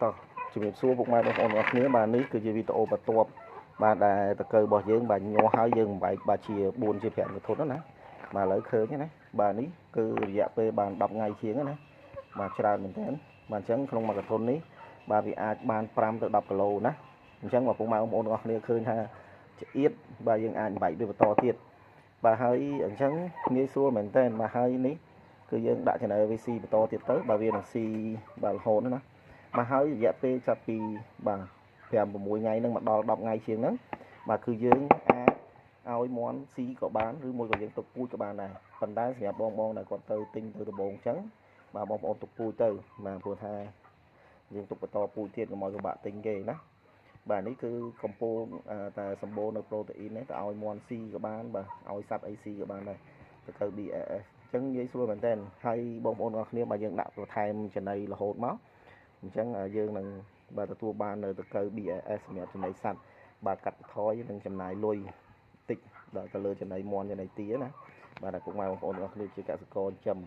តោះជំរាបសួរពុកម៉ែបងប្អូនអរគ្នាបាទនេះគឺជាវីដេអូបន្ទាប់បាទដែលតកើរបស់យើងបាទញ័រហើយយើងបំបែកបាទជា4ជា5កធុនណាបាទឥឡូវឃើញណាបាទនេះគឺរយៈពេលបាន10ថ្ងៃជាងណាបាទច្រើនមែនទែនបាទអញ្ចឹងក្នុងមួយកធុននេះបាទវាអាចបាន5ទៅ10គីឡូណាអញ្ចឹងបងប្អូនអរគ្នាឃើញថាចៀតបាទយើងអាចបែកវាបន្តទៀតបាទហើយអញ្ចឹងងាយស្រួលមែនទែនបាទហើយនេះគឺយើងដាក់ចំណែក VC បន្តទៀតទៅបាទវានឹងស៊ីបាទរហូតណាបាទហើយរយៈពេលចាប់ពីបាទ5 6ថ្ងៃហ្នឹងមកដល់10ថ្ងៃជាងហ្នឹងបាទគឺយើងអាចឲ្យមន់ស៊ីក៏បានឬមួយក៏យើងទុកពូជក៏បានដែរប៉ុន្តែសម្រាប់បងដែលគាត់ទៅទិញទៅដំបងអញ្ចឹងបាទបងប្អូនទុកពូជទៅបាទព្រោះថាយើងទុកបន្តពូជទៀតកុំឲ្យពិបាកទិញគេណាបាទនេះគឺកំពូលតែសម្បូរនៅប្រូតេអ៊ីននេះទៅឲ្យមន់ស៊ីក៏បានបាទឲ្យសត្វអីស៊ីក៏បានដែរទៅ BAS អញ្ចឹងងាយស្រួលមែនតើហើយបងប្អូនអរគ្នាបាទយើងដាក់បន្ថែមចំណីរហូតមកអញ្ចឹងយើងនឹងបាទទទួលបាននៅទៅ BAS សម្រាប់ចំណីសត្វបាទកាត់បន្ថយនឹងចំណាយលុយតិចដល់ទៅលើចំណីមន់ចំណីទាណាបាទពុកម៉ែបងប្អូនអរគ្នាជាកសិករចិញ្ចឹម